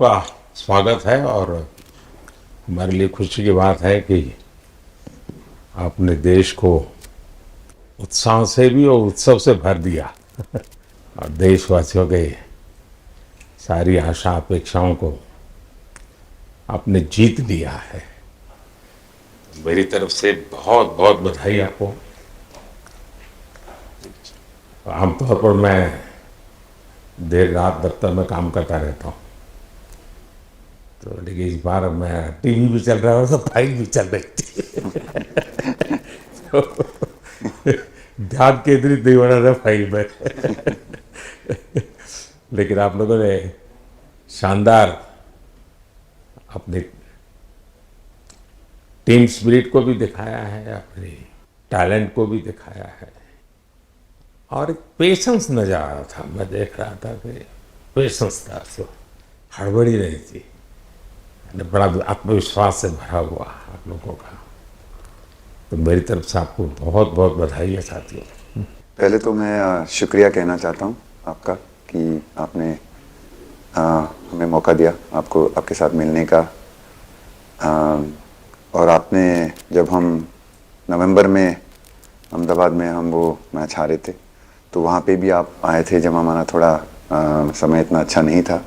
का स्वागत है और हमारे लिए खुशी की बात है कि आपने देश को उत्साह से भी और उत्सव से भर दिया और देशवासियों के सारी आशा अपेक्षाओं को आपने जीत लिया है। मेरी तरफ से बहुत बहुत बधाई आपको। आमतौर पर मैं देर रात दफ्तर में काम करता रहता हूँ, तो लेकिन इस बार मैं टीवी भी चल रहा है तो फाइल भी चल रही थी तो ध्यान केंद्रित नहीं हो रहा था फाइल में लेकिन आप लोगों ने शानदार अपने टीम स्पिरिट को भी दिखाया है, अपने टैलेंट को भी दिखाया है और एक पेशेंस नजर आ रहा था। मैं देख रहा था कि पेशेंस था, तो हड़बड़ी नहीं थी, बड़ा आत्मविश्वास से भरा हुआ आप लोगों का। तो मेरी तरफ से आपको बहुत बहुत बधाई है साथियों। पहले तो मैं शुक्रिया कहना चाहता हूँ आपका कि आपने हमें मौका दिया आपको आपके साथ मिलने का। और आपने जब हम नवंबर में अहमदाबाद में हम वो मैच हारे थे तो वहाँ पे भी आप आए थे जब हमारा थोड़ा समय इतना अच्छा नहीं था।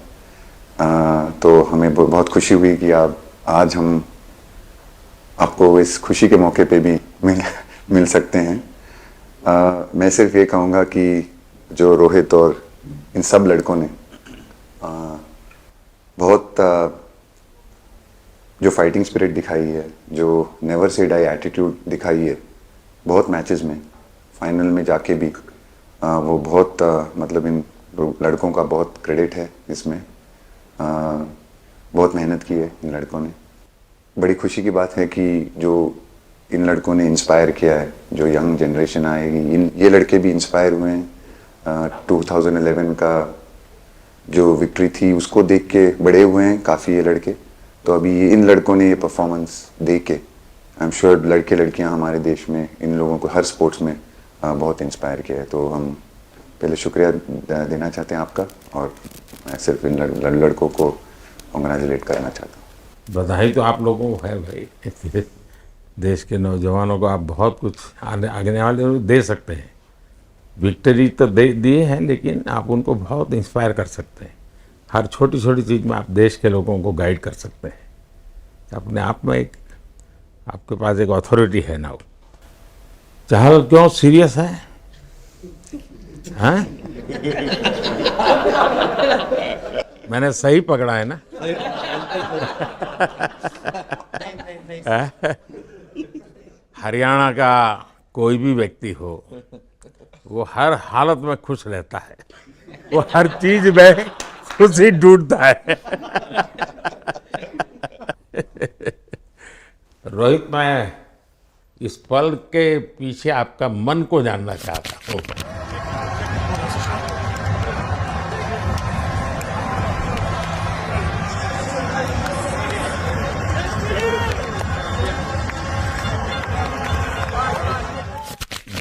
तो हमें बहुत खुशी हुई कि आप आज हम आपको इस खुशी के मौके पे भी मिल सकते हैं। मैं सिर्फ ये कहूँगा कि जो रोहित और इन सब लड़कों ने बहुत जो फाइटिंग स्पिरिट दिखाई है, जो नेवर से डाई एटीट्यूड दिखाई है, बहुत मैचेस में फाइनल में जाके भी वो बहुत मतलब इन लड़कों का बहुत क्रेडिट है इसमें। बहुत मेहनत की है इन लड़कों ने। बड़ी खुशी की बात है कि जो इन लड़कों ने इंस्पायर किया है, जो यंग जनरेशन आएगी, ये लड़के भी इंस्पायर हुए हैं। 2011 का जो विक्ट्री थी उसको देख के बड़े हुए हैं काफ़ी ये लड़के। तो अभी इन लड़कों ने ये परफॉर्मेंस दे के आई एम श्योर लड़के लड़कियां हमारे देश में इन लोगों को हर स्पोर्ट्स में बहुत इंस्पायर किया है। तो हम पहले शुक्रिया देना चाहते हैं आपका और मैं सिर्फ इन लड़कों को कॉन्ग्रेचुलेट करना चाहता हूँ। बधाई तो आप लोगों को है भाई, देश के नौजवानों को आप बहुत कुछ आगे वाले दे सकते हैं। विक्ट्री तो दे दिए हैं लेकिन आप उनको बहुत इंस्पायर कर सकते हैं। हर छोटी छोटी चीज़ में आप देश के लोगों को गाइड कर सकते हैं। अपने आप में एक आपके पास एक अथॉरिटी है ना। चहल क्यों सीरियस है? हाँ? मैंने सही पकड़ा है ना? हरियाणा का कोई भी व्यक्ति हो, वो हर हालत में खुश रहता है, वो हर चीज में खुशी ढूंढता है। रोहित, मैं इस पल के पीछे आपका मन को जानना चाहता हूँ।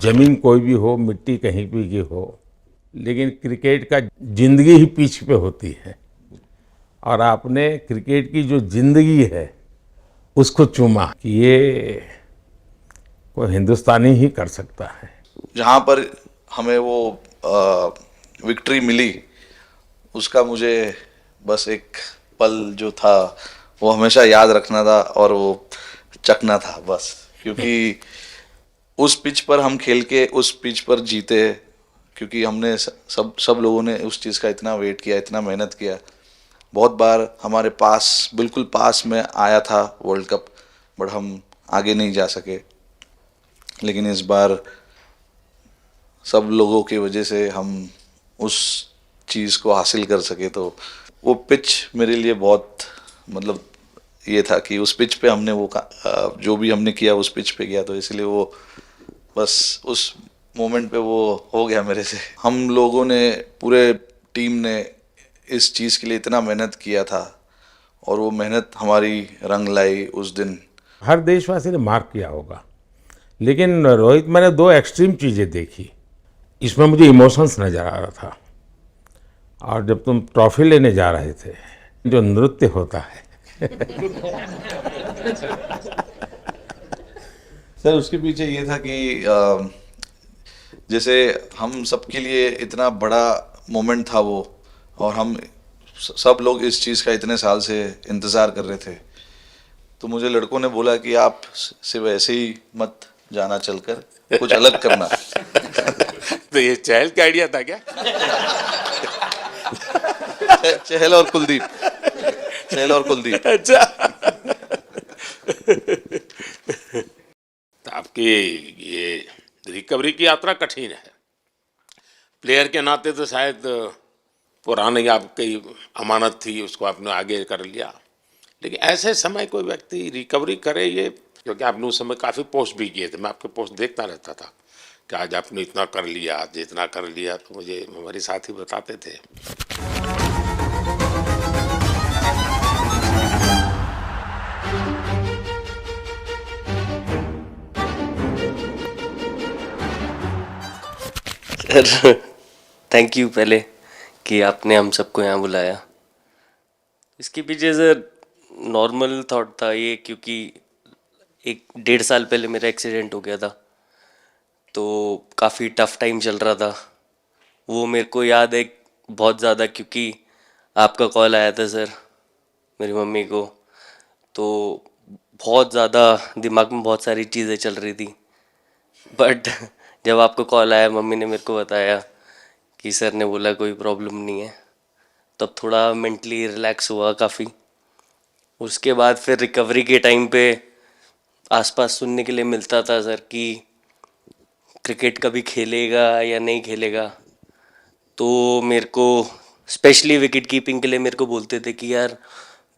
जमीन कोई भी हो, मिट्टी कहीं भी की हो, लेकिन क्रिकेट का जिंदगी ही पिच पे होती है और आपने क्रिकेट की जो जिंदगी है उसको चुमा कि ये कोई हिंदुस्तानी ही कर सकता है। जहाँ पर हमें वो विक्ट्री मिली उसका मुझे बस एक पल जो था वो हमेशा याद रखना था और वो चखना था बस, क्योंकि उस पिच पर हम खेल के उस पिच पर जीते, क्योंकि हमने सब लोगों ने उस चीज़ का इतना वेट किया, इतना मेहनत किया। बहुत बार हमारे पास बिल्कुल पास में आया था वर्ल्ड कप, बट हम आगे नहीं जा सके। लेकिन इस बार सब लोगों की वजह से हम उस चीज़ को हासिल कर सके। तो वो पिच मेरे लिए बहुत मतलब ये था कि उस पिच पे हमने वो जो भी हमने किया उस पिच पे किया, तो इसलिए वो बस उस मोमेंट पे वो हो गया मेरे से। हम लोगों ने पूरे टीम ने इस चीज़ के लिए इतना मेहनत किया था और वो मेहनत हमारी रंग लाई उस दिन। हर देशवासी ने मार्क किया होगा, लेकिन रोहित, मैंने दो एक्सट्रीम चीज़ें देखी। इसमें मुझे इमोशंस नज़र आ रहा था। और जब तुम ट्रॉफी लेने जा रहे थे जो नृत्य होता है। सर उसके पीछे ये था कि जैसे हम सबके लिए इतना बड़ा मोमेंट था वो, और हम सब लोग इस चीज़ का इतने साल से इंतज़ार कर रहे थे, तो मुझे लड़कों ने बोला कि आप सिर्फ ऐसे ही मत जाना, चलकर कुछ अलग करना। तो ये चहल का आइडिया था क्या? चहल और कुलदीप, चहल और कुलदीप। अच्छा। तो आपकी ये रिकवरी की यात्रा कठिन है। प्लेयर के नाते तो शायद पुरानी आपकी अमानत थी, उसको आपने आगे कर लिया, लेकिन ऐसे समय कोई व्यक्ति रिकवरी करे, ये क्योंकि आपने उस समय काफ़ी पोस्ट भी किए थे, मैं आपके पोस्ट देखता रहता था कि आज आपने इतना कर लिया, आज इतना कर लिया, तो मुझे हमारे साथी बताते थे। सर थैंक यू पहले कि आपने हम सबको यहाँ बुलाया। इसके पीछे सर नॉर्मल थॉट था ये, क्योंकि 1-1.5 साल पहले मेरा एक्सीडेंट हो गया था, तो काफ़ी टफ टाइम चल रहा था। वो मेरे को याद है बहुत ज़्यादा, क्योंकि आपका कॉल आया था सर मेरी मम्मी को, तो बहुत ज़्यादा दिमाग में बहुत सारी चीज़ें चल रही थी। बट जब आपका कॉल आया, मम्मी ने मेरे को बताया कि सर ने बोला कोई प्रॉब्लम नहीं है, तब थोड़ा मेंटली रिलैक्स हुआ काफ़ी। उसके बाद फिर रिकवरी के टाइम पे आसपास सुनने के लिए मिलता था सर कि क्रिकेट कभी खेलेगा या नहीं खेलेगा, तो मेरे को स्पेशली विकेट कीपिंग के लिए मेरे को बोलते थे कि यार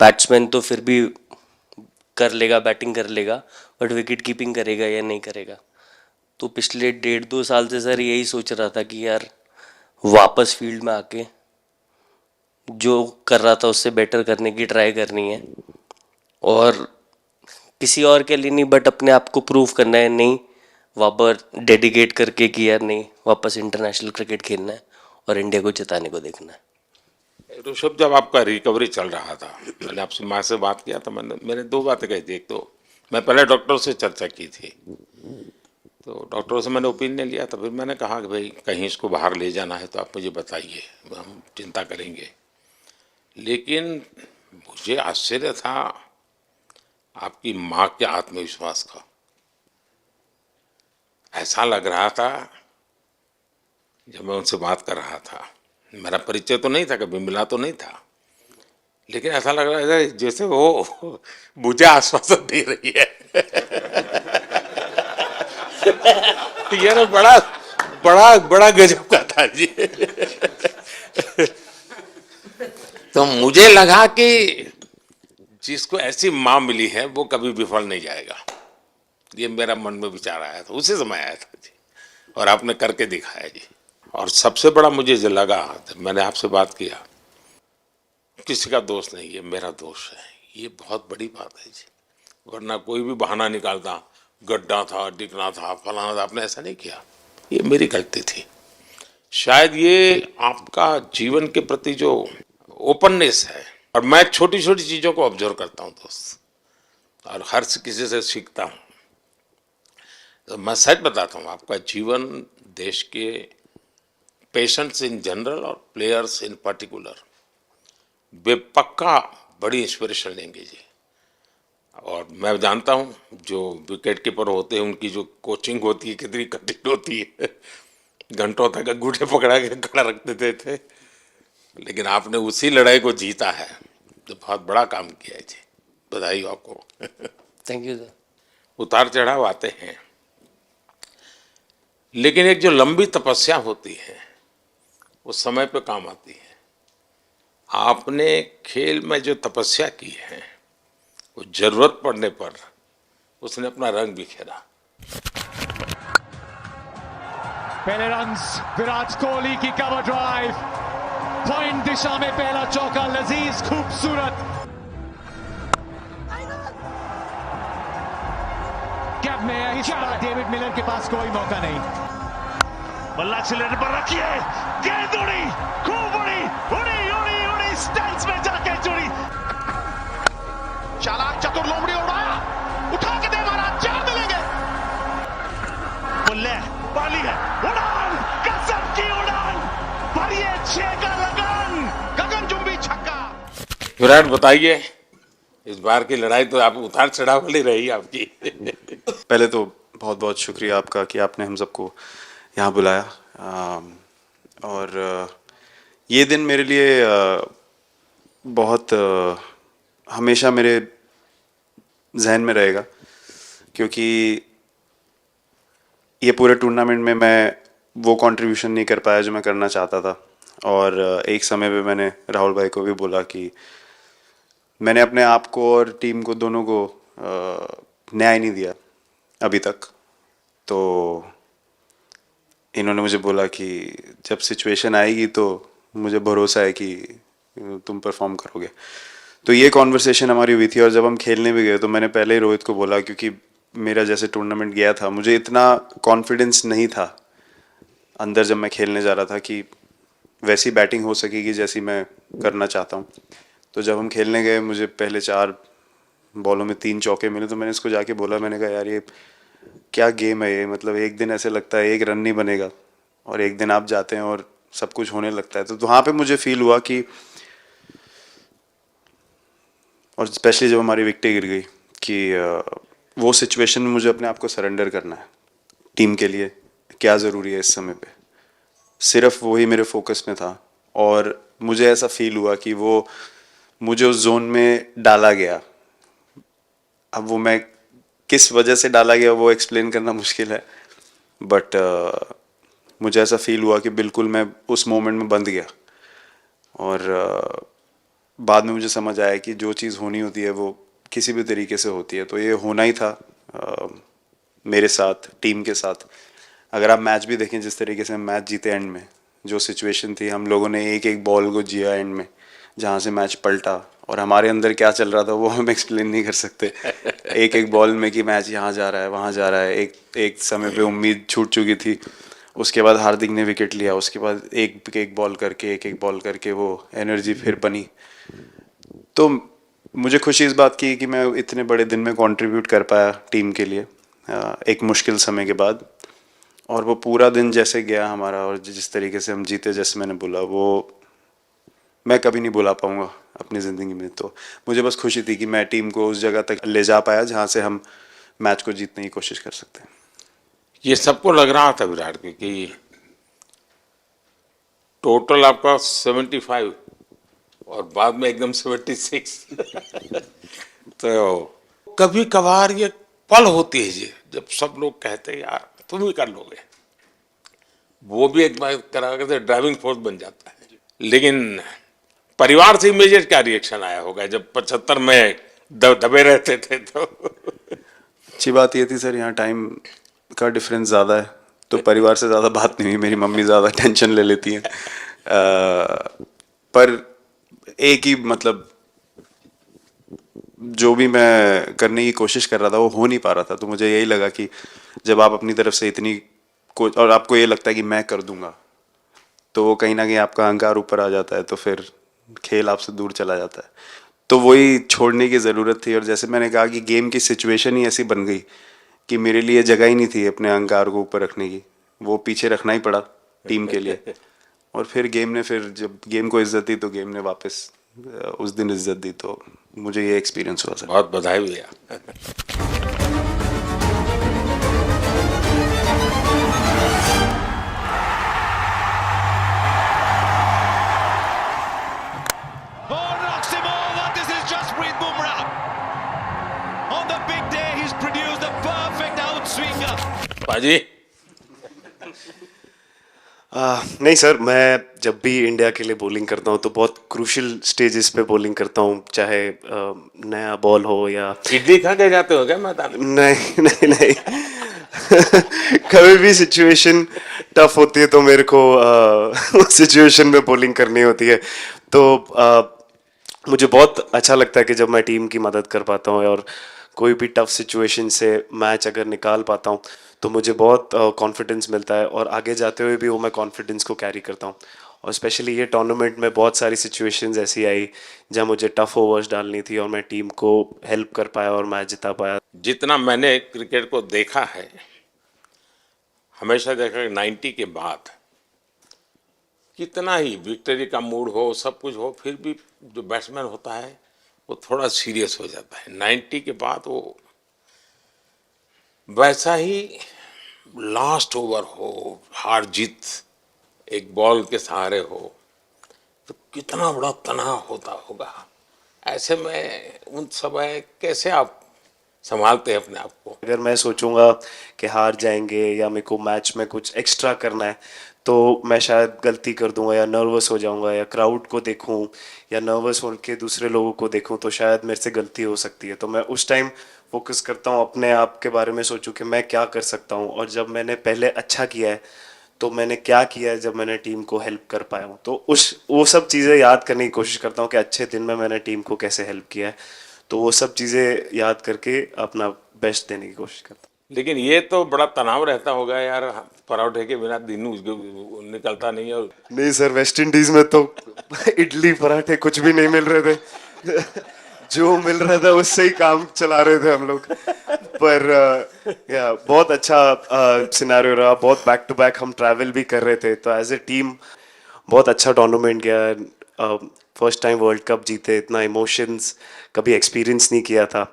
बैट्समैन तो फिर भी कर लेगा, बैटिंग कर लेगा, बट विकेट कीपिंग करेगा या नहीं करेगा। तो पिछले 1.5-2 साल से सर यही सोच रहा था कि यार वापस फील्ड में आके जो कर रहा था उससे बेटर करने की ट्राई करनी है, और किसी और के लिए नहीं बट अपने आप को प्रूव करना है, नहीं वापस डेडिकेट करके कि यार नहीं वापस इंटरनेशनल क्रिकेट खेलना है और इंडिया को जिताने को देखना है। ऋषभ, जब आपका रिकवरी चल रहा था, मैंने आपसे माँ से बात किया था, मैंने 2 बातें कही थी। एक तो मैं पहले डॉक्टर से चर्चा की थी, तो डॉक्टरों से मैंने ओपिनियन लिया था, फिर मैंने कहा कि भाई कहीं इसको बाहर ले जाना है तो आप मुझे बताइए, हम चिंता करेंगे। लेकिन मुझे आश्चर्य था आपकी माँ के आत्मविश्वास का। ऐसा लग रहा था जब मैं उनसे बात कर रहा था, मेरा परिचय तो नहीं था, कभी मिला तो नहीं था, लेकिन ऐसा लग रहा था जैसे वो मुझे आश्वासन दे रही है। यार बड़ा बड़ा बड़ा गजब का था जी। तो मुझे लगा कि जिसको ऐसी माँ मिली है वो कभी विफल नहीं जाएगा, ये मेरा मन में विचार आया था, उसी समय आया था जी, और आपने करके दिखाया जी। और सबसे बड़ा मुझे जो लगा जब मैंने आपसे बात किया, किसी का दोष नहीं, ये मेरा दोष है, ये बहुत बड़ी बात है जी। वरना कोई भी बहाना निकालता, गड्ढा था, डिगना था, फलाना था, आपने ऐसा नहीं किया, ये मेरी गलती थी। शायद ये आपका जीवन के प्रति जो ओपननेस है, और मैं छोटी छोटी चीज़ों को ऑब्जर्व करता हूँ दोस्त, और हर किसी से सीखता हूँ। तो मैं सच बताता हूँ, आपका जीवन देश के पेशेंट्स इन जनरल और प्लेयर्स इन पर्टिकुलर वे पक्का बड़ी इंस्पिरेशन लेंगे जी। और मैं जानता हूँ जो विकेट कीपर होते हैं उनकी जो कोचिंग होती है कितनी कठिन होती है, घंटों तक अंगूठे पकड़ा के खड़ा रख देते थे, लेकिन आपने उसी लड़ाई को जीता है, तो बहुत बड़ा काम किया है जी, बधाई हो आपको। Thank you sir. उतार चढ़ाव आते हैं, लेकिन एक जो लंबी तपस्या होती है वो समय पे काम आती है। आपने खेल में जो तपस्या की है वो जरूरत पड़ने पर उसने अपना रंग बिखेरा। पहले रन्स विराट कोहली की कवर ड्राइव, पॉइंट दिशा में पहला चौका लजीज खूबसूरत। कैप में इस बार डेविड मिलर के पास कोई मौका नहीं। बल्ला सिलेंडर पर रखिए, गेंद उड़ी, खूब उड़ी, उड़ी उड़ी उड़ी, स्टैंड्स में जाके जुड़ी। को लोमड़ी उड़ाया, उठा के दे मारा, 4 मिलेंगे। बुल्ले पाली है, उड़ान, गजब की उड़ान, भरिए 6 का लगान, गगनचुंबी छक्का। विराट बताइए, इस बार की लड़ाई तो आप उतार चढ़ाव वाली रही आपकी। पहले तो बहुत बहुत शुक्रिया आपका कि आपने हम सबको यहाँ बुलाया। और ये दिन मेरे लिए बहुत हमेशा मेरे जहन में रहेगा, क्योंकि ये पूरे टूर्नामेंट में मैं वो कंट्रीब्यूशन नहीं कर पाया जो मैं करना चाहता था। और एक समय पे मैंने राहुल भाई को भी बोला कि मैंने अपने आप को और टीम को दोनों को न्याय नहीं दिया अभी तक। तो इन्होंने मुझे बोला कि जब सिचुएशन आएगी तो मुझे भरोसा है कि तुम परफॉर्म करोगे। तो ये कॉन्वर्सेशन हमारी हुई थी। और जब हम खेलने भी गए तो मैंने पहले ही रोहित को बोला, क्योंकि मेरा जैसे टूर्नामेंट गया था मुझे इतना कॉन्फिडेंस नहीं था अंदर जब मैं खेलने जा रहा था कि वैसी बैटिंग हो सकेगी जैसी मैं करना चाहता हूँ। तो जब हम खेलने गए मुझे पहले 4 बॉलों में 3 चौके मिले। तो मैंने इसको जाके बोला, मैंने कहा यार ये क्या गेम है ये, मतलब एक दिन ऐसे लगता है 1 रन नहीं बनेगा और एक दिन आप जाते हैं और सब कुछ होने लगता है। तो वहाँ पे मुझे फील हुआ कि, और स्पेशली जब हमारी विकेट गिर गई, कि वो सिचुएशन में मुझे अपने आप को सरेंडर करना है। टीम के लिए क्या ज़रूरी है इस समय पे, सिर्फ वही मेरे फोकस में था। और मुझे ऐसा फील हुआ कि वो मुझे उस जोन में डाला गया। अब वो मैं किस वजह से डाला गया वो एक्सप्लेन करना मुश्किल है, बट मुझे ऐसा फील हुआ कि बिल्कुल मैं उस मोमेंट में बंध गया। और बाद में मुझे समझ आया कि जो चीज़ होनी होती है वो किसी भी तरीके से होती है। तो ये होना ही था मेरे साथ, टीम के साथ। अगर आप मैच भी देखें, जिस तरीके से हम मैच जीते एंड में, जो सिचुएशन थी, हम लोगों ने एक एक बॉल को जिया एंड में, जहाँ से मैच पलटा। और हमारे अंदर क्या चल रहा था वो हम एक्सप्लेन नहीं कर सकते। एक एक बॉल में कि मैच यहाँ जा रहा है वहाँ जा रहा है। एक समय पे उम्मीद छूट चुकी थी। उसके बाद हार्दिक ने विकेट लिया, उसके बाद एक एक बॉल करके वो एनर्जी फिर बनी। तो मुझे खुशी इस बात की कि मैं इतने बड़े दिन में कंट्रीब्यूट कर पाया टीम के लिए एक मुश्किल समय के बाद। और वो पूरा दिन जैसे गया हमारा और जिस तरीके से हम जीते, जैसे मैंने बोला, वो मैं कभी नहीं भुला पाऊंगा अपनी ज़िंदगी में। तो मुझे बस खुशी थी कि मैं टीम को उस जगह तक ले जा पाया जहाँ से हम मैच को जीतने की कोशिश कर सकते हैं। ये सबको लग रहा था विराट के कि टोटल आपका 75 और बाद में एकदम 76। तो कभी कभार ये पल होती है ये, जब सब लोग कहते हैं यार तुम ही कर लोगे, वो भी एक बार करा के ड्राइविंग फोर्स बन जाता है। लेकिन परिवार से इमीडिएट क्या रिएक्शन आया होगा जब 75 में दबे रहते थे? तो अच्छी बात ये थी सर, यहाँ टाइम का डिफरेंस ज़्यादा है, तो परिवार से ज़्यादा बात नहीं हुई। मेरी मम्मी ज़्यादा टेंशन ले लेती हैं। पर एक ही, मतलब जो भी मैं करने की कोशिश कर रहा था वो हो नहीं पा रहा था। तो मुझे यही लगा कि जब आप अपनी तरफ से इतनी और आपको ये लगता है कि मैं कर दूंगा, तो वो कहीं ना कहीं आपका अहंकार ऊपर आ जाता है, तो फिर खेल आपसे दूर चला जाता है। तो वही छोड़ने की ज़रूरत थी। और जैसे मैंने कहा कि गेम की सिचुएशन ही ऐसी बन गई कि मेरे लिए जगह ही नहीं थी अपने अहंकार को ऊपर रखने की, वो पीछे रखना ही पड़ा टीम के लिए। और फिर गेम ने, फिर जब गेम को इज्जत दी तो गेम ने वापस उस दिन इज्जत दी। तो मुझे ये एक्सपीरियंस हुआ सर। बहुत बधाई भैया। Oh, knocks him over. This is Jasprit Bumrah. On the big day, he's produced a perfect outswinger. बाजी नहीं सर, मैं जब भी इंडिया के लिए बॉलिंग करता हूँ तो बहुत क्रूशियल स्टेजेस पे बॉलिंग करता हूँ, चाहे नया बॉल हो या इडली खा के जाते हो क्या मैदान में? नहीं कभी भी सिचुएशन टफ होती है तो मेरे को सिचुएशन में बॉलिंग करनी होती है। तो मुझे बहुत अच्छा लगता है कि जब मैं टीम की मदद कर पाता हूँ और कोई भी टफ सिचुएशन से मैच अगर निकाल पाता हूँ तो मुझे बहुत कॉन्फिडेंस मिलता है और आगे जाते हुए भी वो मैं कॉन्फिडेंस को कैरी करता हूँ। और स्पेशली ये टूर्नामेंट में बहुत सारी सिचुएशंस ऐसी आई जहाँ मुझे टफ ओवर्स डालनी थी और मैं टीम को हेल्प कर पाया और मैच जिता पाया। जितना मैंने क्रिकेट को देखा है, हमेशा देखा कि 90 के बाद कितना ही विक्ट्री का मूड हो, सब कुछ हो, फिर भी जो बैट्समैन होता है वो थोड़ा सीरियस हो जाता है। 90 के बाद वो वैसा ही लास्ट ओवर हो, हार जीत एक बॉल के सहारे हो, तो कितना बड़ा तनाव होता होगा। ऐसे में उन समय कैसे आप संभालते हैं अपने आप को? अगर मैं सोचूंगा कि हार जाएंगे या मेरे को मैच में कुछ एक्स्ट्रा करना है तो मैं शायद गलती कर दूंगा या नर्वस हो जाऊंगा या क्राउड को देखूं या नर्वस होकर दूसरे लोगों को देखूं तो शायद मेरे से गलती हो सकती है। तो मैं उस टाइम फोकस करता हूं अपने आप के बारे में, सोचूं कि मैं क्या कर सकता हूं और जब मैंने पहले अच्छा किया है तो मैंने क्या किया है जब मैंने टीम को हेल्प कर पाया हूँ। तो वो सब चीज़ें याद करने की कोशिश करता हूँ कि अच्छे दिन में मैंने टीम को कैसे हेल्प किया है, तो वो सब चीज़ें याद करके अपना बेस्ट देने की कोशिश करता हूँ। लेकिन ये तो बड़ा तनाव रहता होगा यार, पराठे के बिना दिन निकलता नहीं। और नहीं सर, वेस्ट इंडीज में तो इडली पराठे कुछ भी नहीं मिल रहे थे जो मिल रहा था उससे ही काम चला रहे थे हम लोग। पर या बहुत अच्छा सिनेरियो रहा, बहुत बैक टू बैक हम ट्रैवल भी कर रहे थे, तो एज ए टीम बहुत अच्छा टूर्नामेंट गया। फर्स्ट टाइम वर्ल्ड कप जीते, इतना इमोशंस कभी एक्सपीरियंस नहीं किया था,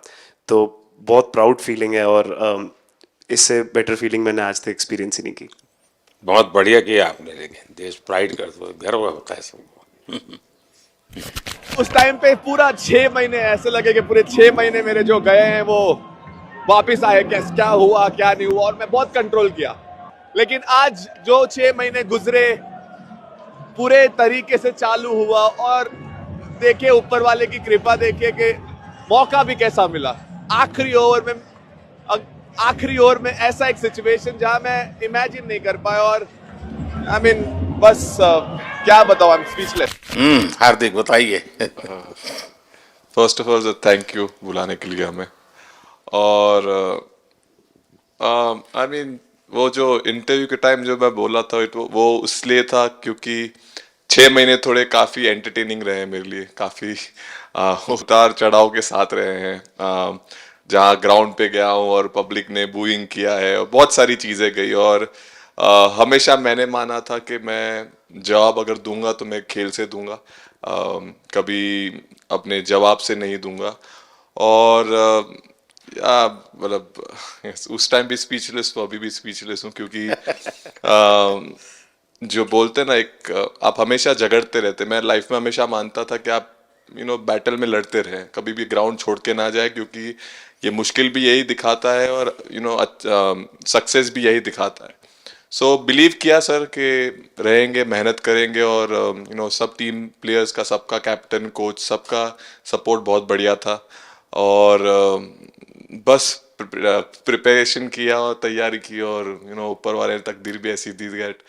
तो बहुत प्राउड फीलिंग है और इससे बेटर फीलिंग मैंने आज तक एक्सपीरियंस ही नहीं की। बहुत बढ़िया किया आपने, लेकिन देश प्राइड कर दो, गर्व होता है सबको। उस टाइम पे पूरा 6 महीने ऐसे लगे कि पूरे 6 महीने मेरे जो गए हैं वो वापस आए, क्या हुआ क्या नहीं हुआ, और मैं बहुत कंट्रोल किया। लेकिन आज जो 6 महीने गुजरे पूरे तरीके से चालू हुआ और देखे ऊपर वाले की कृपा, देखे कि मौका भी कैसा मिला। आखिरी ओवर में ऐसा एक सिचुएशन जहां मैं इमेजिन नहीं कर पाया और आई मीन बस क्या बताऊं, आई एम स्पीचलेस। हार्दिक बताइए। First of all thank you बुलाने के लिए हमें। और आई मीन वो जो इंटरव्यू के टाइम जो मैं बोला था वो इसलिए था क्योंकि 6 महीने थोड़े काफ़ी एंटरटेनिंग रहे मेरे लिए, काफ़ी उतार चढ़ाव के साथ रहे हैं। जहाँ ग्राउंड पे गया हूँ और पब्लिक ने बूइंग किया है और बहुत सारी चीज़ें गई, और हमेशा मैंने माना था कि मैं जवाब अगर दूंगा तो मैं खेल से दूंगा, कभी अपने जवाब से नहीं दूंगा। और मतलब उस टाइम भी स्पीचलेस हूँ, अभी भी स्पीचलेस हूँ, क्योंकि जो बोलते ना एक आप हमेशा झगड़ते रहते। मैं लाइफ में हमेशा मानता था कि आप बैटल में लड़ते रहें, कभी भी ग्राउंड छोड़ के ना जाए, क्योंकि ये मुश्किल भी यही दिखाता है और सक्सेस भी यही दिखाता है। सो बिलीव किया सर कि रहेंगे, मेहनत करेंगे, और सब टीम प्लेयर्स का, सबका कैप्टन कोच सबका सपोर्ट बहुत बढ़िया था, और बस प्रिपरेशन किया और तैयारी की, और ऊपर वाले तकदीर भी ऐसी दी गेट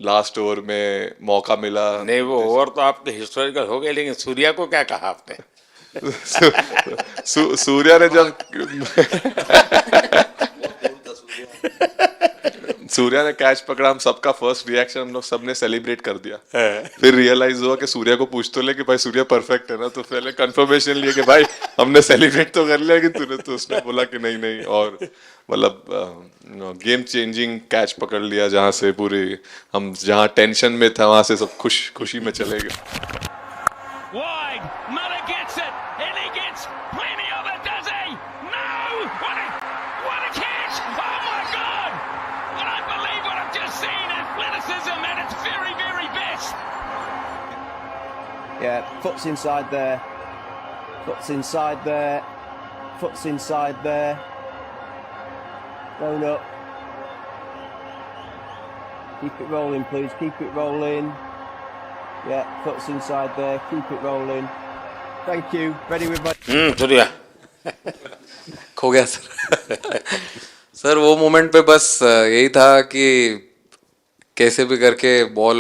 लास्ट ओवर में मौका मिला। नहीं, वो ओवर तो आपके हिस्टोरिकल हो गए, लेकिन सूर्या को क्या कहा आपने? सूर्या ने जब सूर्या ने कैच पकड़ा, हम सबका फर्स्ट रिएक्शन हम लोग सबने सेलिब्रेट कर दिया। फिर रियलाइज हुआ कि सूर्या को पूछ तो ले कि भाई सूर्या परफेक्ट है ना, तो पहले कंफर्मेशन लिए कि भाई हमने सेलिब्रेट तो कर लिया, कि तूने, तो उसने बोला कि नहीं नहीं, और मतलब गेम चेंजिंग कैच पकड़ लिया, जहाँ से पूरी हम जहाँ टेंशन में था वहां से सब खुशी में चले गए। Wide, Muller gets it, and he gets plenty of it, does he? No! What a catch! Oh my God! I don't believe what I've just seen. Athleticism at its very, very best. Yeah, foot's inside there. Foot's inside there. Foot's inside there. Going up. Keep it rolling, please. Keep it rolling. Yeah, foot's inside there. Keep it rolling. Thank you. Ready with my... Surya खो गया sir. Sir वो moment पे बस यही था कि कैसे भी करके बॉल,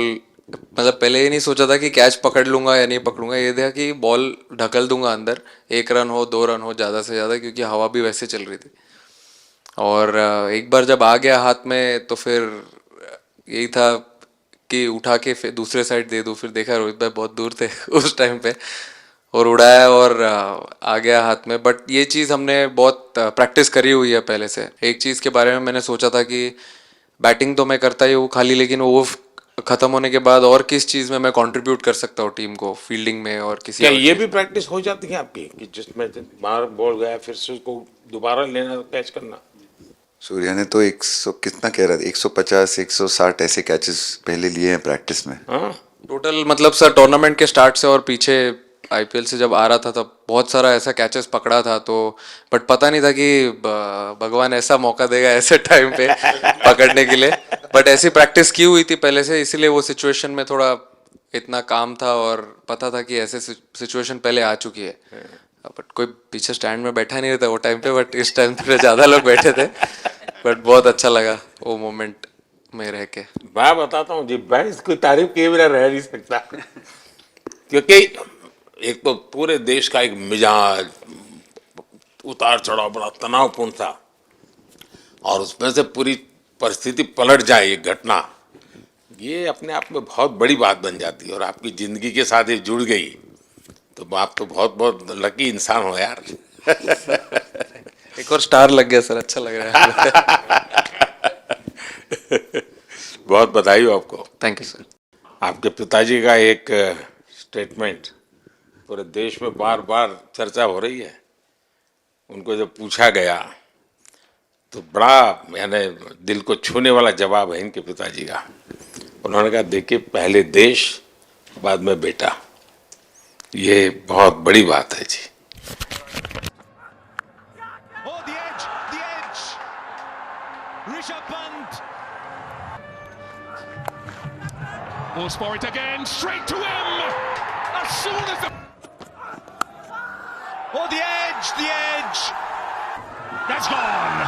मतलब पहले ये नहीं सोचा था कि कैच पकड़ लूंगा या नहीं पकड़ूंगा, ये था कि बॉल ढकल दूंगा अंदर, 1 रन हो 2 रन हो ज़्यादा से ज़्यादा, क्योंकि हवा भी वैसे चल रही थी। और एक बार जब आ गया हाथ में तो फिर यही था कि उठा के फिर दूसरे साइड दे दूँ, फिर देखा रोहित भाई बहुत दूर थे उस टाइम पे, और उड़ाया और आ गया हाथ में। बट ये चीज़ हमने बहुत प्रैक्टिस करी हुई है पहले से। एक चीज़ के बारे में मैंने सोचा था कि बैटिंग तो मैं करता ही हूँ खाली, लेकिन वो ख़त्म होने के बाद और किस चीज़ में मैं कंट्रीब्यूट कर सकता हूँ टीम को, फील्डिंग में और किसी क्या और ये चीज़ भी में। प्रैक्टिस हो जाती है आपकी कि जिसमें बाहर बॉल गया फिर से उसको दोबारा लेना, कैच करना? सूर्या ने तो 100 कितना कह रहा था, 150 160 ऐसे कैचेस पहले लिए हैं प्रैक्टिस में। हाँ, टोटल मतलब सर टूर्नामेंट के स्टार्ट से और पीछे आईपीएल से जब आ रहा था तब बहुत सारा ऐसा कैचेस पकड़ा था, तो बट पता नहीं था कि भगवान ऐसा मौका देगा ऐसे टाइम पे पकड़ने के लिए। बट ऐसी प्रैक्टिस की हुई थी पहले से, इसीलिए वो सिचुएशन में थोड़ा इतना काम था और पता था कि ऐसे सिचुएशन पहले आ चुकी है। बट कोई पीछे स्टैंड में बैठा नहीं रहता वो टाइम पे, बट इस टाइम पे ज़्यादा लोग बैठे थे। बट बहुत अच्छा लगा वो मोमेंट में रह के। मैं बताता हूँ जी, मैं इसकी तारीफ किए बिना रह नहीं सकता क्योंकि एक तो पूरे देश का एक मिजाज उतार चढ़ाव बड़ा तनावपूर्ण था, और उसमें से पूरी परिस्थिति पलट जाए ये घटना, ये अपने आप में बहुत बड़ी बात बन जाती है और आपकी ज़िंदगी के साथ ये जुड़ गई, तो आप तो बहुत बहुत लकी इंसान हो यार। एक और स्टार लग गया सर, अच्छा लग रहा है। बहुत बधाई हो आपको। Thank you sir. आपके पिताजी का एक स्टेटमेंट पूरे देश में बार बार चर्चा हो रही है। उनको जब पूछा गया तो बड़ा यानी दिल को छूने वाला जवाब है इनके पिताजी का। उन्होंने कहा, देखिए पहले देश बाद में बेटा, ये बहुत बड़ी बात है जी। Oh, the edge. Rishabh Pant. Goes for it again, straight to him. As soon as the... Oh, the edge. That's gone.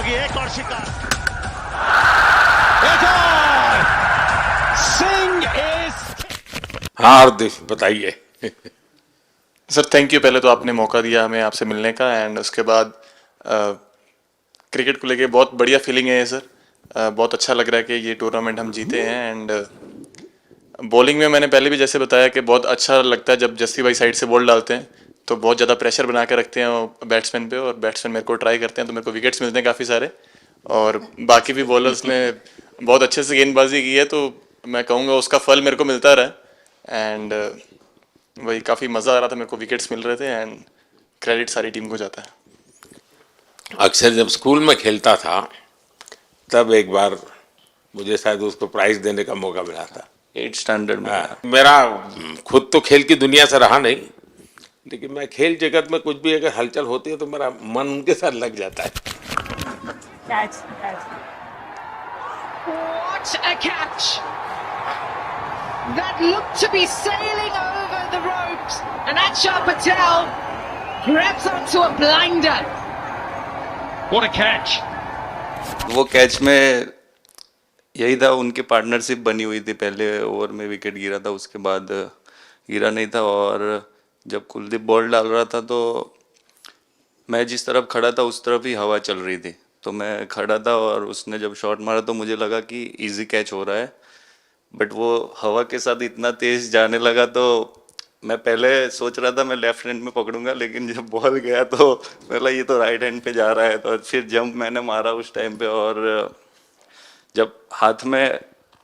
एक और शिकार. It's on. Singh is... हाँ हार्दिक बताइए। सर थैंक यू, पहले तो आपने मौका दिया हमें आपसे मिलने का, एंड उसके बाद क्रिकेट को लेके बहुत बढ़िया फीलिंग है सर। बहुत अच्छा लग रहा है कि ये टूर्नामेंट हम जीते हैं। एंड बॉलिंग में मैंने पहले भी जैसे बताया कि बहुत अच्छा लगता है जब जस्सी भाई साइड से बॉल डालते हैं, तो बहुत ज़्यादा प्रेशर बना के रखते हैं बैट्समैन पे, और बैट्समैन मेरे को ट्राई करते हैं तो मेरे को विकेट्स मिलते हैं काफ़ी सारे, और बाकी भी बॉलर्स ने बहुत अच्छे से गेंदबाजी की है, तो मैं कहूँगा उसका फल मेरे को मिलता रहा। एंड वही काफ़ी मज़ा आ रहा था, मेरे को विकेट्स मिल रहे थे, एंड क्रेडिट सारी टीम को जाता है। अक्सर जब स्कूल में खेलता था तब एक बार मुझे शायद उसको प्राइज देने का मौका मिला था 8th स्टैंडर्ड में। मेरा खुद तो खेल की दुनिया से रहा नहीं, लेकिन मैं खेल जगत में कुछ भी अगर हलचल होती है तो मेरा मन उनके साथ लग जाता है। What a catch! That looked to be sailing over the ropes, and Achar Patel grabs onto a blinder. What a catch. वो कैच में यही था, उनकी पार्टनरशिप बनी हुई थी, पहले ओवर में विकेट गिरा था, उसके बाद गिरा नहीं था, और जब कुलदीप बॉल डाल रहा था तो मैं जिस तरफ खड़ा था उस तरफ ही हवा चल रही थी, तो मैं खड़ा था और उसने जब शॉट मारा तो मुझे लगा कि इजी कैच हो रहा है, बट वो हवा के साथ इतना तेज जाने लगा तो मैं पहले सोच रहा था मैं लेफ्ट हैंड में पकड़ूंगा, लेकिन जब बॉल गया तो बोला ये तो राइट हैंड पे जा रहा है, तो फिर जंप मैंने मारा उस टाइम पे, और जब हाथ में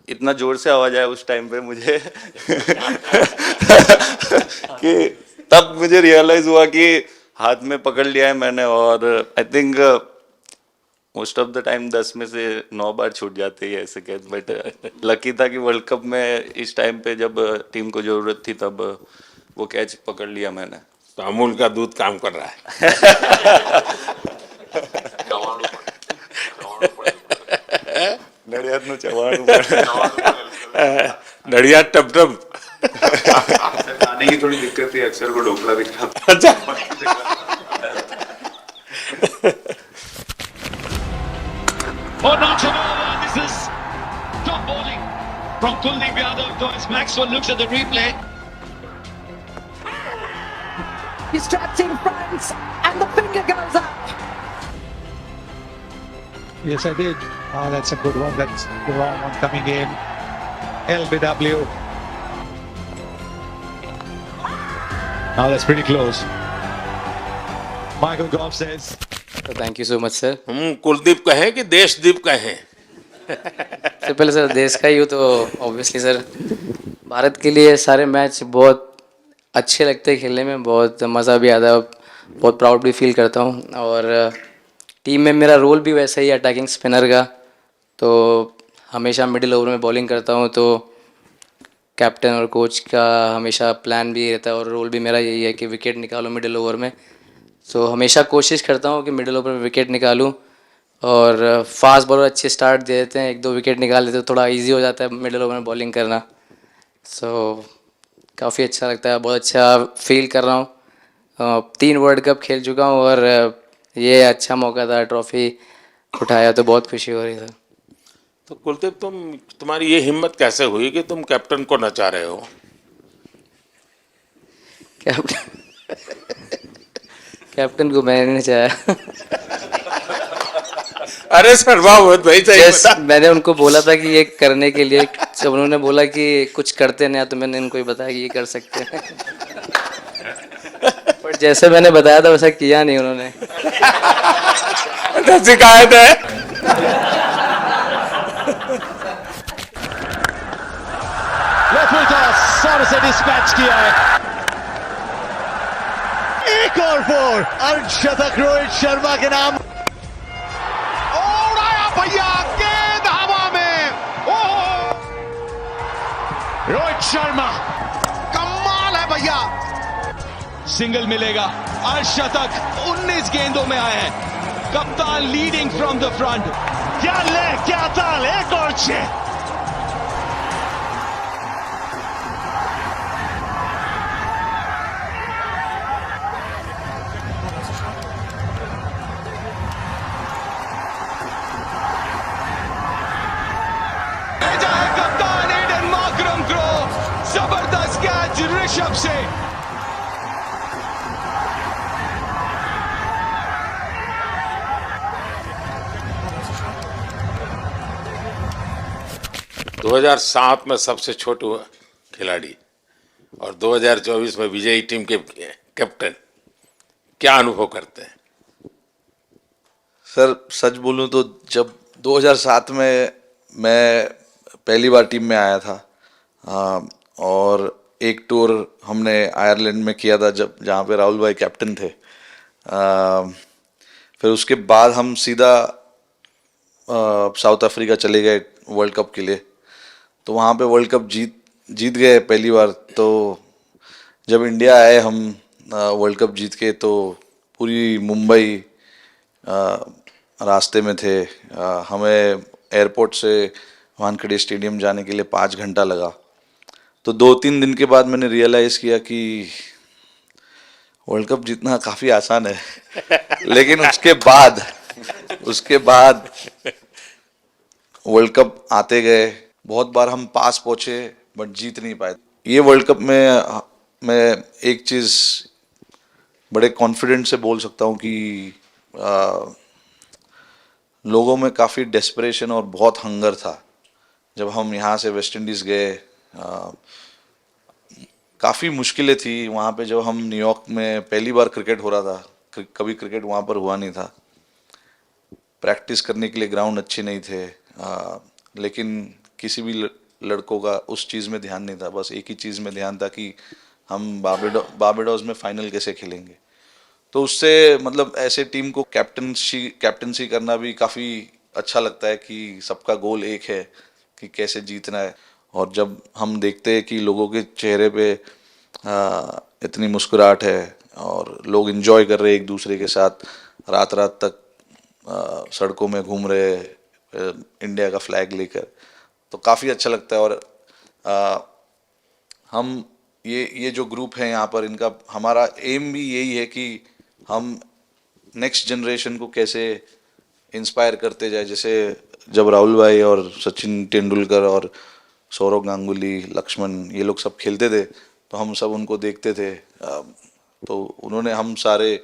इतना जोर से आवाज आया उस टाइम पे मुझे कि तब मुझे रियलाइज हुआ कि हाथ में पकड़ लिया है मैंने, और I think most of the time 10 में से 9 बार छूट जाते हैं ऐसे कैच, बट लकी था कि वर्ल्ड कप में इस टाइम पे जब टीम को जरूरत थी तब वो कैच पकड़ लिया मैंने। तो अमूल का दूध काम कर रहा है। नड़ियाद नु चवाणु नड़ियाद टप टप खाने की थोड़ी दिक्कत है, अक्सर को ढोकला भी खाता। Oh, not at all. This is top bowling from Kuldeep Yadav. Thomas Maxwell looks at the replay. He's trapped in front, and the finger goes up. Yes, I did. Oh, that's a good one. That's the wrong one coming in. LBW. Now that's pretty close. Michael Goff says. Thank you so much sir. हम कुलदीप कहें कि देशदीप कहें? सबसे पहले sir देश का ही हूँ तो ऑब्वियसली सर भारत के लिए सारे मैच बहुत अच्छे लगते हैं खेलने में, बहुत मज़ा भी आता है, बहुत प्राउड भी फील करता हूँ। और टीम में मेरा रोल भी वैसा ही अटैकिंग स्पिनर का, तो हमेशा मिडिल ओवर में बॉलिंग करता हूँ, तो कैप्टन और कोच का हमेशा प्लान भी रहता है और रोल भी मेरा यही है कि विकेट निकालो मिडिल ओवर में। तो हमेशा कोशिश करता हूँ कि मिडिल ओवर में विकेट निकालूँ, और फास्ट बॉलर अच्छे स्टार्ट दे देते हैं, 1-2 विकेट निकाल देते हैं, थोड़ा इजी हो जाता है मिडिल ओवर में बॉलिंग करना। सो काफ़ी अच्छा लगता है, बहुत अच्छा फील कर रहा हूँ। 3 वर्ल्ड कप खेल चुका हूँ और ये अच्छा मौका था, ट्रॉफी उठाया तो बहुत खुशी हो रही है। तो कुलदीप तुम्हारी ये हिम्मत कैसे हुई कि तुम कैप्टन को नचा रहे हो? कैप्टन को मैंने नहीं नचाया। अरे सर वाह भाई सही। मैंने उनको बोला था कि ये करने के लिए, जब उन्होंने बोला कि कुछ करते नहीं तो मैंने इनको ही बताया कि ये कर सकते हैं। पर जैसे मैंने बताया था वैसा किया नहीं उन्होंने। शिकायत है। सारे से डिस्पैच किया है। एक और 4 अर्धशतक रोहित शर्मा के नाम। उड़ाया भैया, गेंद हवा में। ओह रोहित शर्मा कमाल है भैया, सिंगल मिलेगा। अर्धशतक 19 गेंदों में आए हैं। कप्तान लीडिंग फ्रॉम द फ्रंट। क्या ले क्या ताल, एक और 6। जबरदस्त कैच ऋषभ से। – 2007 में सबसे छोटे खिलाड़ी और 2024 में विजयी टीम के कैप्टन, क्या अनुभव करते हैं? सर सच बोलूं तो जब 2007 में मैं पहली बार टीम में आया था, और एक टूर हमने आयरलैंड में किया था जब जहाँ पे राहुल भाई कैप्टन थे। फिर उसके बाद हम सीधा साउथ अफ्रीका चले गए वर्ल्ड कप के लिए, तो वहाँ पे वर्ल्ड कप जीत गए पहली बार। तो जब इंडिया आए हम वर्ल्ड कप जीत के, तो पूरी मुंबई रास्ते में थे। हमें एयरपोर्ट से वानखेड़े स्टेडियम जाने के लिए 5 घंटा लगा। तो 2-3 दिन के बाद मैंने रियलाइज़ किया कि वर्ल्ड कप जीतना काफ़ी आसान है। लेकिन उसके बाद वर्ल्ड कप आते गए, बहुत बार हम पास पहुँचे बट जीत नहीं पाए। ये वर्ल्ड कप में मैं एक चीज़ बड़े कॉन्फिडेंट से बोल सकता हूँ कि लोगों में काफ़ी डेस्परेशन और बहुत हंगर था। जब हम यहाँ से वेस्ट इंडीज़ गए, काफ़ी मुश्किलें थी वहाँ पे। जब हम न्यूयॉर्क में पहली बार क्रिकेट हो रहा था, कभी क्रिकेट वहाँ पर हुआ नहीं था। प्रैक्टिस करने के लिए ग्राउंड अच्छे नहीं थे, लेकिन किसी भी लड़कों का उस चीज़ में ध्यान नहीं था। बस एक ही चीज़ में ध्यान था कि हम बारबाडोस में फाइनल कैसे खेलेंगे। तो उससे मतलब ऐसे टीम को कैप्टनसी करना भी काफ़ी अच्छा लगता है कि सबका गोल एक है कि कैसे जीतना है। और जब हम देखते हैं कि लोगों के चेहरे पे इतनी मुस्कुराहट है और लोग एंजॉय कर रहे हैं एक दूसरे के साथ, रात रात तक सड़कों में घूम रहे इंडिया का फ्लैग लेकर, तो काफ़ी अच्छा लगता है। और हम ये जो ग्रुप है यहाँ पर, इनका हमारा एम भी यही है कि हम नेक्स्ट जनरेशन को कैसे इंस्पायर करते जाए। जैसे जब राहुल भाई और सचिन तेंदुलकर और सौरव गांगुली, लक्ष्मण, ये लोग सब खेलते थे तो हम सब उनको देखते थे। तो उन्होंने हम सारे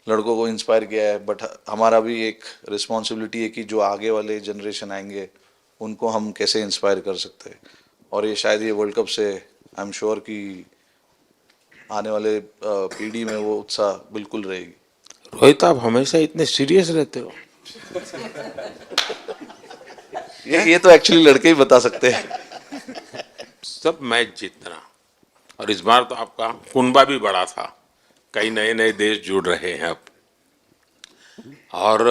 लड़कों को इंस्पायर किया है, बट हमारा भी एक रिस्पॉन्सिबिलिटी है कि जो आगे वाले जनरेशन आएंगे उनको हम कैसे इंस्पायर कर सकते हैं। और ये शायद ये वर्ल्ड कप से आई एम श्योर कि आने वाले पीढ़ी में वो उत्साह बिल्कुल रहेगी। रोहित, आप हमेशा इतने सीरियस रहते हो। ये तो एक्चुअली लड़के ही बता सकते हैं। सब मैच जीतना, और इस बार तो आपका कुनबा भी बड़ा था, कई नए नए देश जुड़ रहे हैं अब। और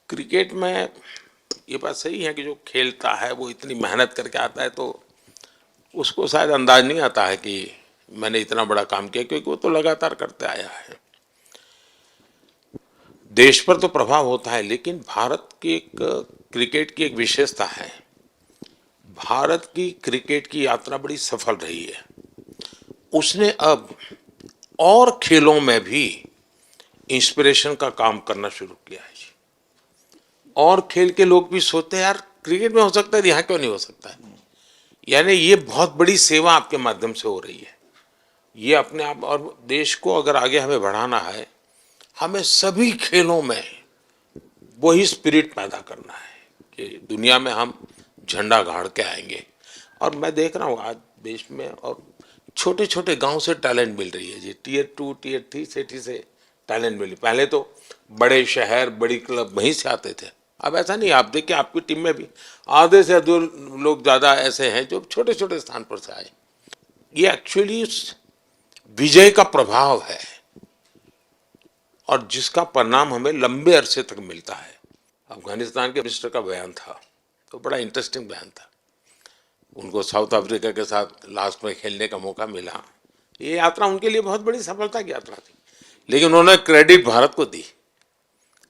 क्रिकेट में ये बात सही है कि जो खेलता है वो इतनी मेहनत करके आता है, तो उसको शायद अंदाज नहीं आता है कि मैंने इतना बड़ा काम किया, क्योंकि वो तो लगातार करते आया है। देश पर तो प्रभाव होता है, लेकिन भारत की एक क्रिकेट की एक विशेषता है, भारत की क्रिकेट की यात्रा बड़ी सफल रही है। उसने अब और खेलों में भी इंस्पिरेशन का काम करना शुरू किया है। और खेल के लोग भी सोचते हैं यार क्रिकेट में हो सकता है, यहाँ क्यों नहीं हो सकता है। यानी ये बहुत बड़ी सेवा आपके माध्यम से हो रही है। ये अपने आप, और देश को अगर आगे हमें बढ़ाना है, हमें सभी खेलों में वही स्पिरिट पैदा करना है कि दुनिया में हम झंडा गाड़ के आएंगे। और मैं देख रहा हूँ आज देश में और छोटे छोटे गांव से टैलेंट मिल रही है जी, टियर 2 टियर 3 सिटी से टैलेंट मिली। पहले तो बड़े शहर बड़ी क्लब वहीं से आते थे, अब ऐसा नहीं। आप देखिए आपकी टीम में भी आधे से अधिक लोग ज़्यादा ऐसे हैं जो छोटे छोटे स्थान पर से आए। ये एक्चुअली विजय का प्रभाव है, और जिसका परिणाम हमें लंबे अरसे तक मिलता है। अफगानिस्तान के मिनिस्टर का बयान था, तो बड़ा इंटरेस्टिंग बयान था। उनको साउथ अफ्रीका के साथ लास्ट में खेलने का मौका मिला। ये यात्रा उनके लिए बहुत बड़ी सफलता की यात्रा थी, लेकिन उन्होंने क्रेडिट भारत को दी।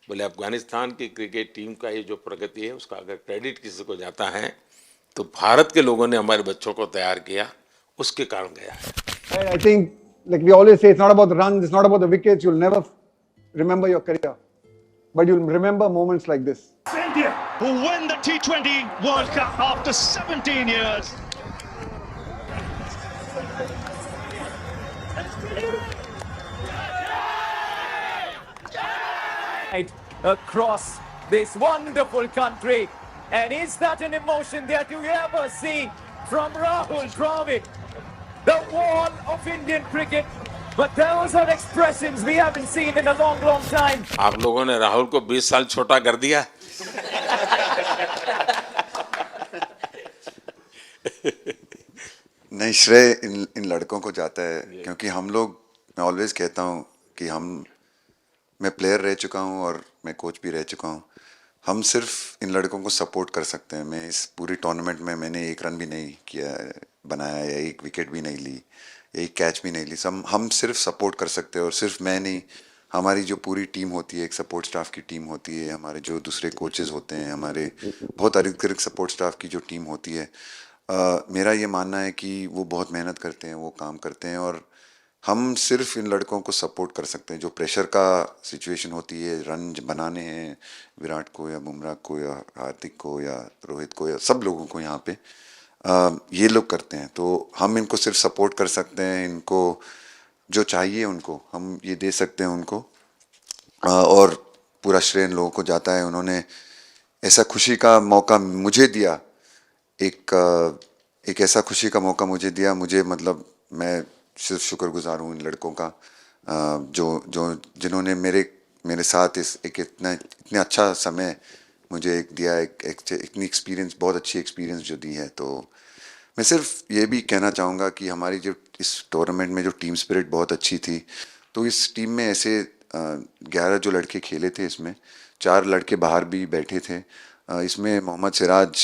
बोले अफगानिस्तान की क्रिकेट टीम का ये जो प्रगति है, उसका अगर क्रेडिट किसी को जाता है तो भारत के लोगों ने हमारे बच्चों को तैयार किया, उसके कारण गया है। I think, like we always say, it's not about the runs, it's not about the wickets. You'll never remember your career, but you'll remember moments like this. India, who win the T20 World Cup after 17 years. Across this wonderful country, and is that an emotion that you ever see from Rahul Dravid, the wall of Indian cricket? But those are expressions we haven't seen in a long, long time. आप लोगों ने राहुल को 20 साल छोटा कर दिया। नहीं, श्रेय इन लड़कों को जाता है, क्योंकि हम लोग, मैं ऑलवेज कहता हूँ कि मैं प्लेयर रह चुका हूँ और मैं कोच भी रह चुका हूँ। हम सिर्फ इन लड़कों को सपोर्ट कर सकते हैं। मैं इस पूरी टूर्नामेंट में मैंने एक रन भी नहीं किया बनाया, या एक विकेट भी नहीं ली, एक कैच भी नहीं ली। हम सिर्फ सपोर्ट कर सकते हैं। और सिर्फ मैं नहीं, हमारी जो पूरी टीम होती है, एक सपोर्ट स्टाफ की टीम होती है, हमारे जो दूसरे कोचेस होते हैं, हमारे बहुत अधिक सपोर्ट स्टाफ की जो टीम होती है, मेरा ये मानना है कि वो बहुत मेहनत करते हैं, वो काम करते हैं, और हम सिर्फ इन लड़कों को सपोर्ट कर सकते हैं। जो प्रेशर का सिचुएशन होती है, रन बनाने हैं विराट को या बुमराह को या हार्दिक को या रोहित को या सब लोगों को यहाँ पे, ये लोग करते हैं। तो हम इनको सिर्फ सपोर्ट कर सकते हैं। इनको जो चाहिए उनको हम ये दे सकते हैं उनको, और पूरा श्रेय इन लोगों को जाता है। उन्होंने ऐसा खुशी का मौका मुझे दिया, एक ऐसा खुशी का मौका मुझे दिया। मुझे मतलब मैं सिर्फ शुक्रगुजार हूँ इन लड़कों का, जिन्होंने मेरे साथ इतने अच्छा समय मुझे दिया, इतनी एक्सपीरियंस, बहुत अच्छी एक्सपीरियंस जो दी है। तो मैं सिर्फ ये भी कहना चाहूँगा कि हमारी जो इस टूर्नामेंट में जो टीम स्पिरिट बहुत अच्छी थी। तो इस टीम में ऐसे 11 जो लड़के खेले थे, इसमें 4 लड़के बाहर भी बैठे थे। इसमें मोहम्मद सिराज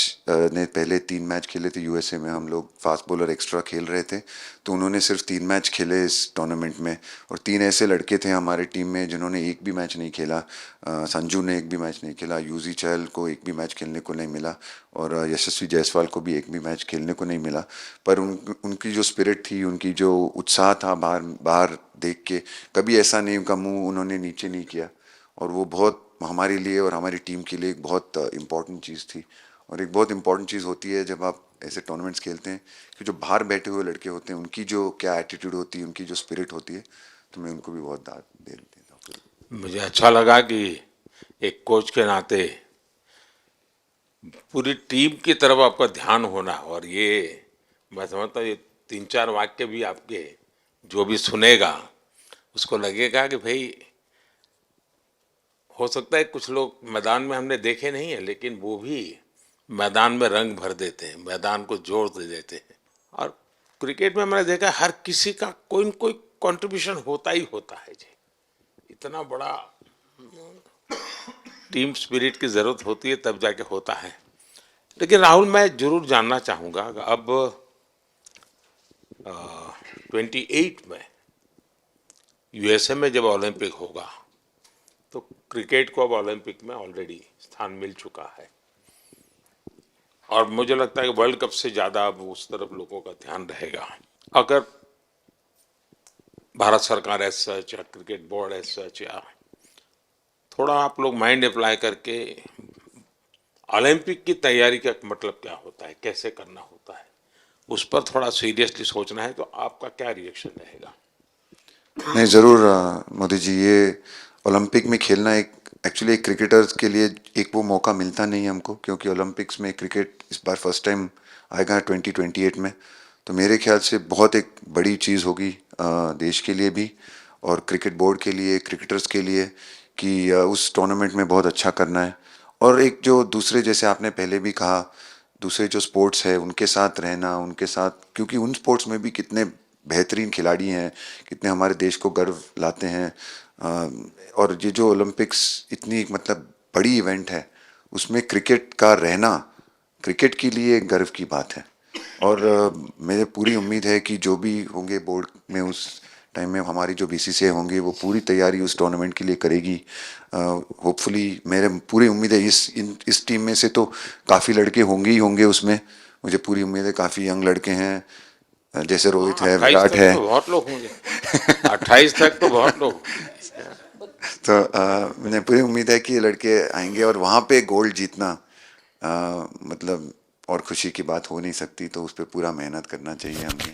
ने पहले 3 मैच खेले थे यूएसए में। हम लोग फास्ट बॉलर एक्स्ट्रा खेल रहे थे, तो उन्होंने सिर्फ 3 मैच खेले इस टूर्नामेंट में। और 3 ऐसे लड़के थे हमारे टीम में जिन्होंने एक भी मैच नहीं खेला। संजू ने एक भी मैच नहीं खेला, यूजी चहल को एक भी मैच खेलने को नहीं मिला, और यशस्वी जायसवाल को भी एक भी मैच खेलने को नहीं मिला। पर उनकी जो स्पिरिट थी, उनकी जो उत्साह था बाहर देख के, कभी ऐसा नहीं उनका मुँह उन्होंने नीचे नहीं किया। और वो बहुत हमारे लिए और हमारी टीम के लिए एक बहुत इम्पॉर्टेंट चीज़ थी। और एक बहुत इम्पॉर्टेंट चीज़ होती है जब आप ऐसे टूर्नामेंट्स खेलते हैं, कि जो बाहर बैठे हुए लड़के होते हैं, उनकी जो क्या एटीट्यूड होती है, उनकी जो स्पिरिट होती है, तो मैं उनको भी बहुत दाद दे देता हूँ। मुझे अच्छा लगा कि एक कोच के नाते पूरी टीम की तरफ आपका ध्यान होना, और ये मैं समझता हूँ ये 3-4 वाक्य भी आपके जो भी सुनेगा उसको लगेगा कि भाई हो सकता है कुछ लोग मैदान में हमने देखे नहीं है, लेकिन वो भी मैदान में रंग भर देते हैं, मैदान को जोड़ दे देते हैं। और क्रिकेट में मैंने देखा हर किसी का कोई न कोई कंट्रीब्यूशन होता ही होता है जी। इतना बड़ा टीम स्पिरिट की ज़रूरत होती है तब जाके होता है। लेकिन राहुल, मैं जरूर जानना चाहूँगा कि अब 28 में यूएसए में जब ओलंपिक होगा तो क्रिकेट को अब ओलंपिक में ऑलरेडी स्थान मिल चुका है, और मुझे लगता है कि वर्ल्ड कप से ज़्यादा अब उस तरफ लोगों का ध्यान रहेगा। अगर भारत सरकार एज सच या क्रिकेट बोर्ड एज सच या थोड़ा आप लोग माइंड अप्लाई करके ओलंपिक की तैयारी का मतलब क्या होता है, कैसे करना होता है, उस पर थोड़ा सीरियसली सोचना है, तो आपका क्या रिएक्शन रहेगा? नहीं, ज़रूर मोदी जी, ये ओलंपिक में खेलना एक्चुअली एक क्रिकेटर्स के लिए एक वो मौका मिलता नहीं है हमको, क्योंकि ओलंपिक्स में क्रिकेट इस बार फर्स्ट टाइम आएगा 2028 में। तो मेरे ख्याल से बहुत एक बड़ी चीज़ होगी देश के लिए भी और क्रिकेट बोर्ड के लिए, क्रिकेटर्स के लिए, कि उस टूर्नामेंट में बहुत अच्छा करना है। और एक जो दूसरे, जैसे आपने पहले भी कहा, दूसरे जो स्पोर्ट्स है उनके साथ रहना, उनके साथ, क्योंकि उन स्पोर्ट्स में भी कितने बेहतरीन खिलाड़ी हैं, कितने हमारे देश को गर्व लाते हैं। और ये जो ओलंपिक्स इतनी मतलब बड़ी इवेंट है, उसमें क्रिकेट का रहना क्रिकेट के लिए गर्व की बात है। और मेरे पूरी उम्मीद है कि जो भी होंगे बोर्ड में उस टाइम में, हमारी जो बीसीसीआई होंगे वो पूरी तैयारी उस टूर्नामेंट के लिए करेगी। होपफुली मेरे पूरी उम्मीद है इस टीम में से तो काफ़ी लड़के होंगे ही होंगे उसमें, मुझे पूरी उम्मीद है। काफ़ी यंग लड़के हैं, जैसे रोहित है, विराट है, तो बहुत लोग होंगे 28 तक तो बहुत लोग। तो मुझे पूरी उम्मीद है कि ये लड़के आएंगे और वहाँ पे गोल्ड जीतना मतलब और खुशी की बात हो नहीं सकती। तो उस पर पूरा मेहनत करना चाहिए हमें।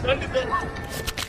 Thank you.